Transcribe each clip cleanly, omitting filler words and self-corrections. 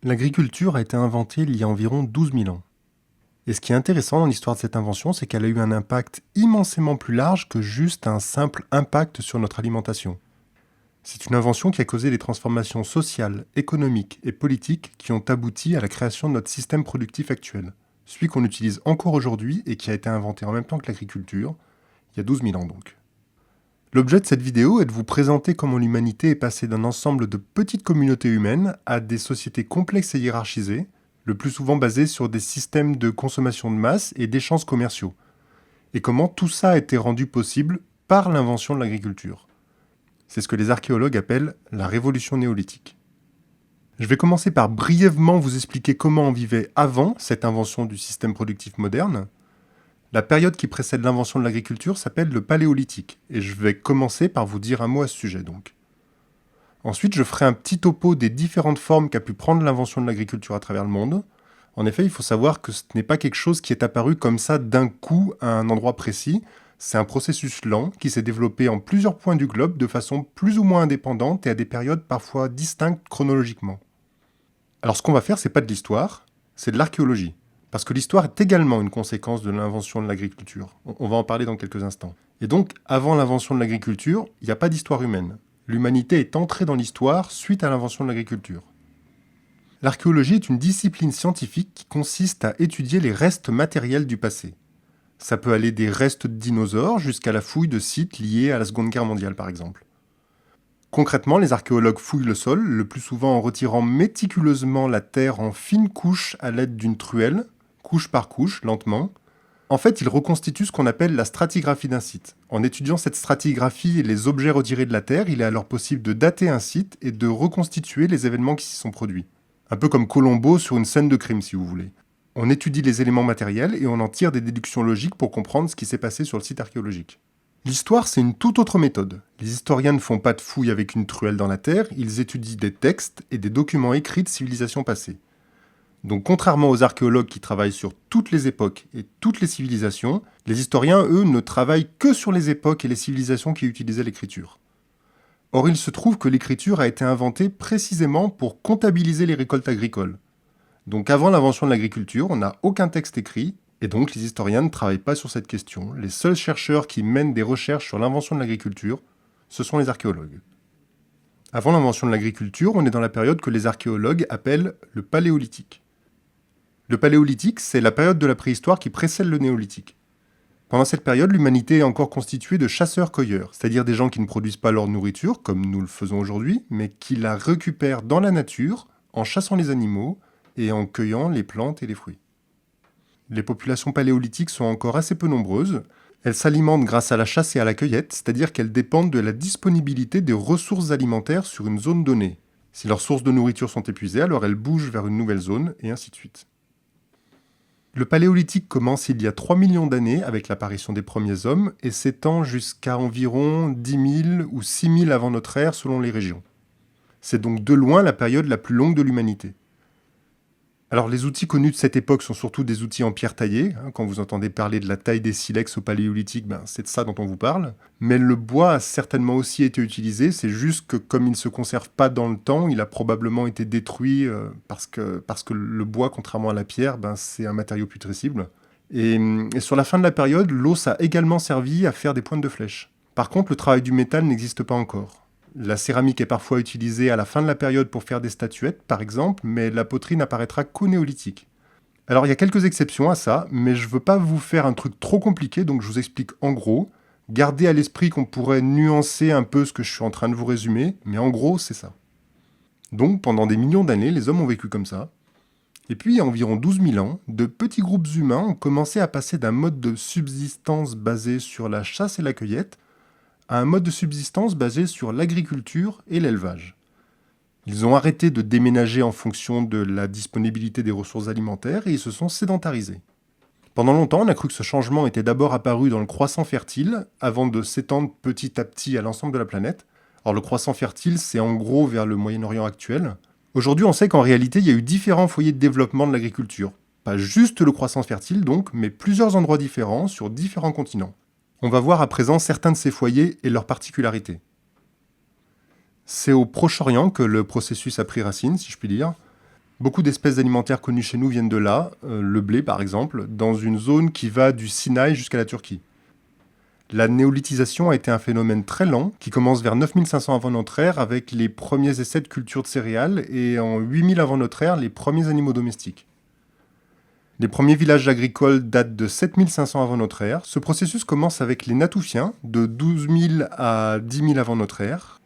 L'agriculture a été inventée il y a environ 12 000 ans. Et ce qui est intéressant dans l'histoire de cette invention, c'est qu'elle a eu un impact immensément plus large que juste un simple impact sur notre alimentation. C'est une invention qui a causé des transformations sociales, économiques et politiques qui ont abouti à la création de notre système productif actuel, celui qu'on utilise encore aujourd'hui et qui a été inventé en même temps que l'agriculture, il y a 12 000 ans donc. L'objet de cette vidéo est de vous présenter comment l'humanité est passée d'un ensemble de petites communautés humaines à des sociétés complexes et hiérarchisées, le plus souvent basées sur des systèmes de consommation de masse et d'échanges commerciaux, et comment tout ça a été rendu possible par l'invention de l'agriculture. C'est ce que les archéologues appellent la révolution néolithique. Je vais commencer par brièvement vous expliquer comment on vivait avant cette invention du système productif moderne. La période qui précède l'invention de l'agriculture s'appelle le Paléolithique, et je vais commencer par vous dire un mot à ce sujet donc. Ensuite, je ferai un petit topo des différentes formes qu'a pu prendre l'invention de l'agriculture à travers le monde. En effet, il faut savoir que ce n'est pas quelque chose qui est apparu comme ça d'un coup à un endroit précis. C'est un processus lent qui s'est développé en plusieurs points du globe de façon plus ou moins indépendante et à des périodes parfois distinctes chronologiquement. Alors ce qu'on va faire, c'est pas de l'histoire, c'est de l'archéologie. Parce que l'histoire est également une conséquence de l'invention de l'agriculture. On va en parler dans quelques instants. Et donc, avant l'invention de l'agriculture, il n'y a pas d'histoire humaine. L'humanité est entrée dans l'histoire suite à l'invention de l'agriculture. L'archéologie est une discipline scientifique qui consiste à étudier les restes matériels du passé. Ça peut aller des restes de dinosaures jusqu'à la fouille de sites liés à la Seconde Guerre mondiale, par exemple. Concrètement, les archéologues fouillent le sol, le plus souvent en retirant méticuleusement la terre en fines couches à l'aide d'une truelle, couche par couche, lentement. En fait, ils reconstituent ce qu'on appelle la stratigraphie d'un site. En étudiant cette stratigraphie et les objets retirés de la terre, il est alors possible de dater un site et de reconstituer les événements qui s'y sont produits. Un peu comme Colombo sur une scène de crime, si vous voulez. On étudie les éléments matériels et on en tire des déductions logiques pour comprendre ce qui s'est passé sur le site archéologique. L'histoire, c'est une toute autre méthode. Les historiens ne font pas de fouilles avec une truelle dans la terre, ils étudient des textes et des documents écrits de civilisations passées. Donc contrairement aux archéologues qui travaillent sur toutes les époques et toutes les civilisations, les historiens, eux, ne travaillent que sur les époques et les civilisations qui utilisaient l'écriture. Or, il se trouve que l'écriture a été inventée précisément pour comptabiliser les récoltes agricoles. Donc avant l'invention de l'agriculture, on n'a aucun texte écrit, et donc les historiens ne travaillent pas sur cette question. Les seuls chercheurs qui mènent des recherches sur l'invention de l'agriculture, ce sont les archéologues. Avant l'invention de l'agriculture, on est dans la période que les archéologues appellent le Paléolithique. Le Paléolithique, c'est la période de la préhistoire qui précède le Néolithique. Pendant cette période, l'humanité est encore constituée de chasseurs-cueilleurs, c'est-à-dire des gens qui ne produisent pas leur nourriture, comme nous le faisons aujourd'hui, mais qui la récupèrent dans la nature, en chassant les animaux et en cueillant les plantes et les fruits. Les populations paléolithiques sont encore assez peu nombreuses. Elles s'alimentent grâce à la chasse et à la cueillette, c'est-à-dire qu'elles dépendent de la disponibilité des ressources alimentaires sur une zone donnée. Si leurs sources de nourriture sont épuisées, alors elles bougent vers une nouvelle zone, et ainsi de suite. Le Paléolithique commence il y a 3 millions d'années avec l'apparition des premiers hommes et s'étend jusqu'à environ 10 000 ou 6 000 avant notre ère selon les régions. C'est donc de loin la période la plus longue de l'humanité. Alors les outils connus de cette époque sont surtout des outils en pierre taillée. Quand vous entendez parler de la taille des silex au Paléolithique, c'est de ça dont on vous parle. Mais le bois a certainement aussi été utilisé, c'est juste que comme il ne se conserve pas dans le temps, il a probablement été détruit parce que le bois, contrairement à la pierre, c'est un matériau putrescible. Et sur la fin de la période, l'os a également servi à faire des pointes de flèche. Par contre, le travail du métal n'existe pas encore. La céramique est parfois utilisée à la fin de la période pour faire des statuettes, par exemple, mais la poterie n'apparaîtra qu'au néolithique. Alors il y a quelques exceptions à ça, mais je veux pas vous faire un truc trop compliqué, donc je vous explique en gros. Gardez à l'esprit qu'on pourrait nuancer un peu ce que je suis en train de vous résumer, mais en gros c'est ça. Donc pendant des millions d'années, les hommes ont vécu comme ça. Et puis il y a environ 12 000 ans, de petits groupes humains ont commencé à passer d'un mode de subsistance basé sur la chasse et la cueillette à un mode de subsistance basé sur l'agriculture et l'élevage. Ils ont arrêté de déménager en fonction de la disponibilité des ressources alimentaires et ils se sont sédentarisés. Pendant longtemps, on a cru que ce changement était d'abord apparu dans le croissant fertile, avant de s'étendre petit à petit à l'ensemble de la planète. Alors le croissant fertile, c'est en gros vers le Moyen-Orient actuel. Aujourd'hui, on sait qu'en réalité, il y a eu différents foyers de développement de l'agriculture. Pas juste le croissant fertile donc, mais plusieurs endroits différents sur différents continents. On va voir à présent certains de ces foyers et leurs particularités. C'est au Proche-Orient que le processus a pris racine, si je puis dire. Beaucoup d'espèces alimentaires connues chez nous viennent de là, le blé par exemple, dans une zone qui va du Sinaï jusqu'à la Turquie. La néolithisation a été un phénomène très lent qui commence vers 9500 avant notre ère avec les premiers essais de culture de céréales et en 8000 avant notre ère les premiers animaux domestiques. Les premiers villages agricoles datent de 7500 avant notre ère. Ce processus commence avec les Natoufiens de 12 000 à 10 000 avant notre ère.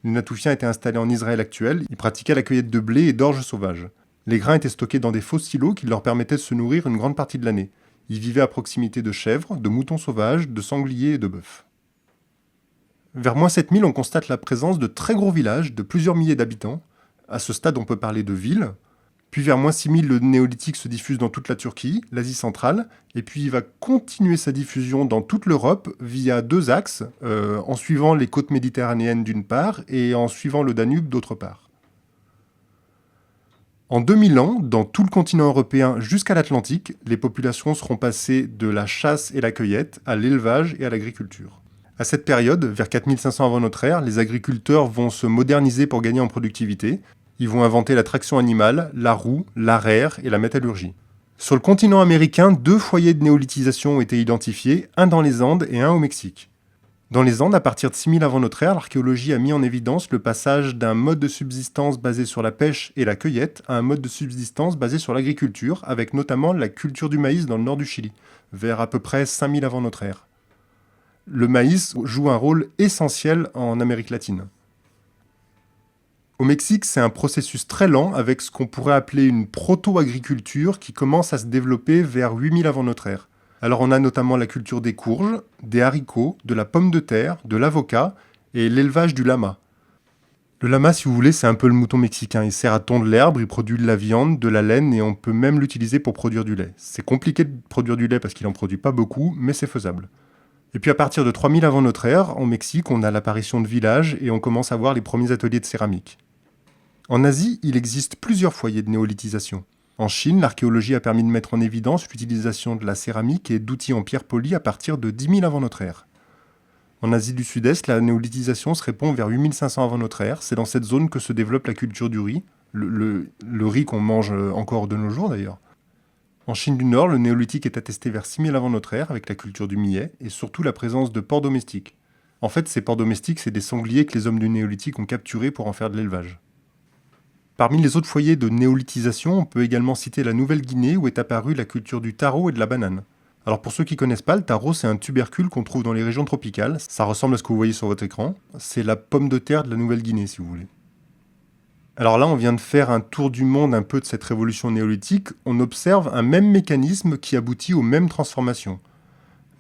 Les Natoufiens étaient installés en Israël actuel. Ils pratiquaient la cueillette de blé et d'orge sauvage. Les grains étaient stockés dans des faux silos qui leur permettaient de se nourrir une grande partie de l'année. Ils vivaient à proximité de chèvres, de moutons sauvages, de sangliers et de bœufs. Vers moins 7000, on constate la présence de très gros villages de plusieurs milliers d'habitants. À ce stade, on peut parler de villes. Puis vers moins 6000, le néolithique se diffuse dans toute la Turquie, l'Asie centrale, et puis il va continuer sa diffusion dans toute l'Europe via deux axes, en suivant les côtes méditerranéennes d'une part et en suivant le Danube d'autre part. En 2000 ans, dans tout le continent européen jusqu'à l'Atlantique, les populations seront passées de la chasse et la cueillette à l'élevage et à l'agriculture. À cette période, vers 4500 avant notre ère, les agriculteurs vont se moderniser pour gagner en productivité. Ils vont inventer la traction animale, la roue, l'arère et la métallurgie. Sur le continent américain, 2 foyers de néolithisation ont été identifiés, un dans les Andes et un au Mexique. Dans les Andes, à partir de 6000 avant notre ère, l'archéologie a mis en évidence le passage d'un mode de subsistance basé sur la pêche et la cueillette à un mode de subsistance basé sur l'agriculture, avec notamment la culture du maïs dans le nord du Chili, vers à peu près 5000 avant notre ère. Le maïs joue un rôle essentiel en Amérique latine. Au Mexique, c'est un processus très lent avec ce qu'on pourrait appeler une proto-agriculture qui commence à se développer vers 8000 avant notre ère. Alors on a notamment la culture des courges, des haricots, de la pomme de terre, de l'avocat et l'élevage du lama. Le lama, si vous voulez, c'est un peu le mouton mexicain. Il sert à tondre l'herbe, il produit de la viande, de la laine et on peut même l'utiliser pour produire du lait. C'est compliqué de produire du lait parce qu'il n'en produit pas beaucoup, mais c'est faisable. Et puis à partir de 3000 avant notre ère, au Mexique, on a l'apparition de villages et on commence à voir les premiers ateliers de céramique. En Asie, il existe plusieurs foyers de néolithisation. En Chine, l'archéologie a permis de mettre en évidence l'utilisation de la céramique et d'outils en pierre polie à partir de 10 000 avant notre ère. En Asie du Sud-Est, la néolithisation se répand vers 8500 avant notre ère. C'est dans cette zone que se développe la culture du riz, le riz qu'on mange encore de nos jours d'ailleurs. En Chine du Nord, le néolithique est attesté vers 6000 avant notre ère avec la culture du millet et surtout la présence de porcs domestiques. En fait, ces porcs domestiques, c'est des sangliers que les hommes du néolithique ont capturés pour en faire de l'élevage. Parmi les autres foyers de néolithisation, on peut également citer la Nouvelle-Guinée où est apparue la culture du taro et de la banane. Alors pour ceux qui ne connaissent pas, le taro c'est un tubercule qu'on trouve dans les régions tropicales. Ça ressemble à ce que vous voyez sur votre écran. C'est la pomme de terre de la Nouvelle-Guinée si vous voulez. Alors là, on vient de faire un tour du monde un peu de cette révolution néolithique. On observe un même mécanisme qui aboutit aux mêmes transformations.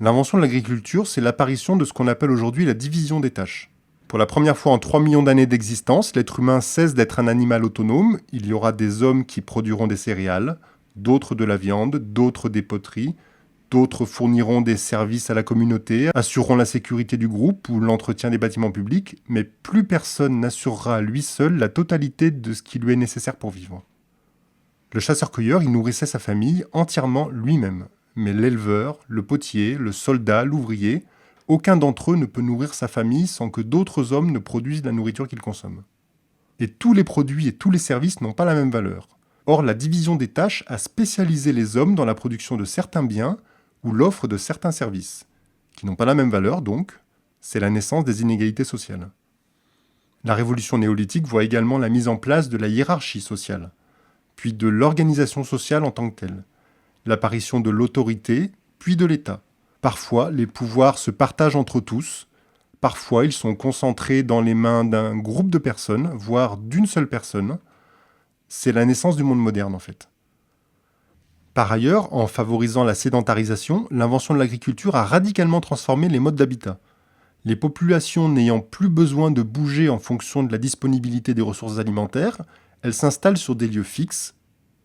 L'invention de l'agriculture, c'est l'apparition de ce qu'on appelle aujourd'hui la division des tâches. Pour la première fois en 3 millions d'années d'existence, l'être humain cesse d'être un animal autonome. Il y aura des hommes qui produiront des céréales, d'autres de la viande, d'autres des poteries, d'autres fourniront des services à la communauté, assureront la sécurité du groupe ou l'entretien des bâtiments publics, mais plus personne n'assurera à lui seul la totalité de ce qui lui est nécessaire pour vivre. Le chasseur-cueilleur, il nourrissait sa famille entièrement lui-même. Mais l'éleveur, le potier, le soldat, l'ouvrier, aucun d'entre eux ne peut nourrir sa famille sans que d'autres hommes ne produisent la nourriture qu'ils consomment. Et tous les produits et tous les services n'ont pas la même valeur. Or, la division des tâches a spécialisé les hommes dans la production de certains biens ou l'offre de certains services, qui n'ont pas la même valeur donc, c'est la naissance des inégalités sociales. La révolution néolithique voit également la mise en place de la hiérarchie sociale, puis de l'organisation sociale en tant que telle, l'apparition de l'autorité, puis de l'État. Parfois, les pouvoirs se partagent entre tous, parfois ils sont concentrés dans les mains d'un groupe de personnes, voire d'une seule personne. C'est la naissance du monde moderne en fait. Par ailleurs, en favorisant la sédentarisation, l'invention de l'agriculture a radicalement transformé les modes d'habitat. Les populations n'ayant plus besoin de bouger en fonction de la disponibilité des ressources alimentaires, elles s'installent sur des lieux fixes,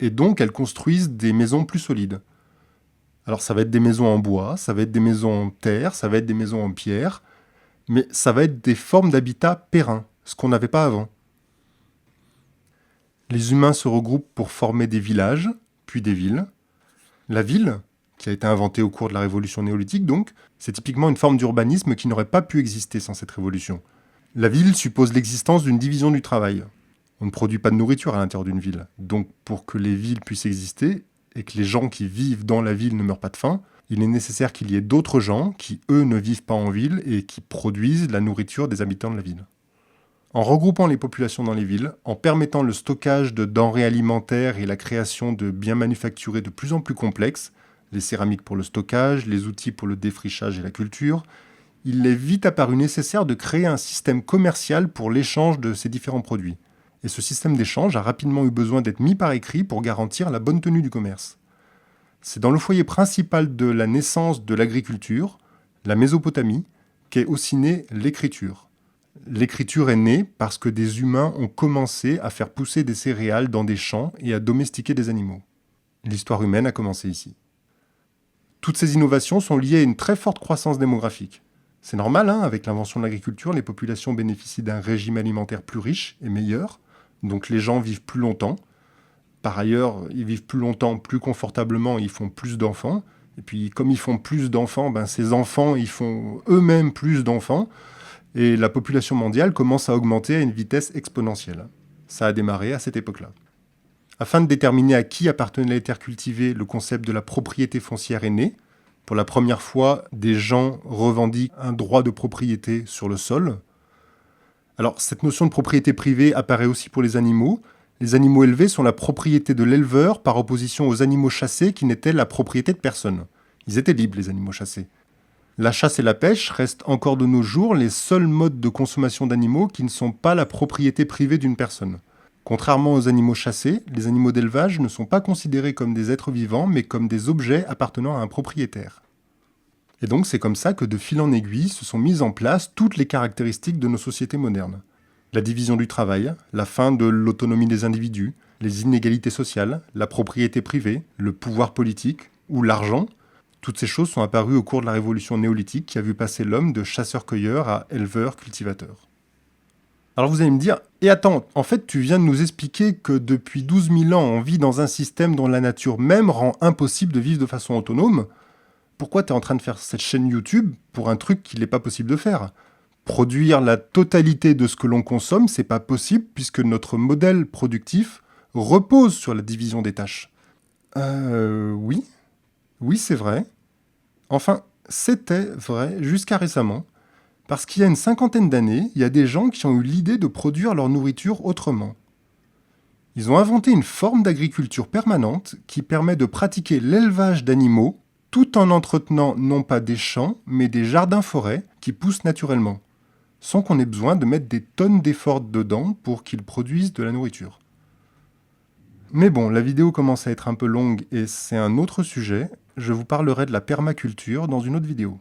et donc elles construisent des maisons plus solides. Alors ça va être des maisons en bois, ça va être des maisons en terre, ça va être des maisons en pierre, mais ça va être des formes d'habitat pérennes, ce qu'on n'avait pas avant. Les humains se regroupent pour former des villages, puis des villes. La ville, qui a été inventée au cours de la révolution néolithique donc, c'est typiquement une forme d'urbanisme qui n'aurait pas pu exister sans cette révolution. La ville suppose l'existence d'une division du travail. On ne produit pas de nourriture à l'intérieur d'une ville. Donc pour que les villes puissent exister et que les gens qui vivent dans la ville ne meurent pas de faim, il est nécessaire qu'il y ait d'autres gens qui, eux, ne vivent pas en ville et qui produisent la nourriture des habitants de la ville. En regroupant les populations dans les villes, en permettant le stockage de denrées alimentaires et la création de biens manufacturés de plus en plus complexes, les céramiques pour le stockage, les outils pour le défrichage et la culture, il est vite apparu nécessaire de créer un système commercial pour l'échange de ces différents produits. Et ce système d'échange a rapidement eu besoin d'être mis par écrit pour garantir la bonne tenue du commerce. C'est dans le foyer principal de la naissance de l'agriculture, la Mésopotamie, qu'est aussi née l'écriture. L'écriture est née parce que des humains ont commencé à faire pousser des céréales dans des champs et à domestiquer des animaux. L'histoire humaine a commencé ici. Toutes ces innovations sont liées à une très forte croissance démographique. C'est normal, avec l'invention de l'agriculture, les populations bénéficient d'un régime alimentaire plus riche et meilleur, donc les gens vivent plus longtemps. Par ailleurs, ils vivent plus longtemps, plus confortablement, ils font plus d'enfants. Et puis, comme ils font plus d'enfants, ces enfants, ils font eux-mêmes plus d'enfants. Et la population mondiale commence à augmenter à une vitesse exponentielle. Ça a démarré à cette époque-là. Afin de déterminer à qui appartenait les terres cultivées, le concept de la propriété foncière est né. Pour la première fois, des gens revendiquent un droit de propriété sur le sol. Alors, cette notion de propriété privée apparaît aussi pour les animaux. Les animaux élevés sont la propriété de l'éleveur par opposition aux animaux chassés qui n'étaient la propriété de personne. Ils étaient libres, les animaux chassés. La chasse et la pêche restent encore de nos jours les seuls modes de consommation d'animaux qui ne sont pas la propriété privée d'une personne. Contrairement aux animaux chassés, les animaux d'élevage ne sont pas considérés comme des êtres vivants, mais comme des objets appartenant à un propriétaire. Et donc c'est comme ça que de fil en aiguille se sont mises en place toutes les caractéristiques de nos sociétés modernes. La division du travail, la fin de l'autonomie des individus, les inégalités sociales, la propriété privée, le pouvoir politique ou l'argent, toutes ces choses sont apparues au cours de la révolution néolithique qui a vu passer l'homme de chasseur-cueilleur à éleveur-cultivateur. Alors vous allez me dire, et attends, en fait tu viens de nous expliquer que depuis 12 000 ans on vit dans un système dont la nature même rend impossible de vivre de façon autonome. Pourquoi tu es en train de faire cette chaîne YouTube pour un truc qu'il n'est pas possible de faire ? Produire la totalité de ce que l'on consomme, c'est pas possible puisque notre modèle productif repose sur la division des tâches. Oui. Oui, c'est vrai. Enfin, c'était vrai jusqu'à récemment, parce qu'il y a une 50aine d'années, il y a des gens qui ont eu l'idée de produire leur nourriture autrement. Ils ont inventé une forme d'agriculture permanente qui permet de pratiquer l'élevage d'animaux tout en entretenant non pas des champs, mais des jardins-forêts qui poussent naturellement, sans qu'on ait besoin de mettre des tonnes d'efforts dedans pour qu'ils produisent de la nourriture. Mais bon, la vidéo commence à être un peu longue et c'est un autre sujet. Je vous parlerai de la permaculture dans une autre vidéo.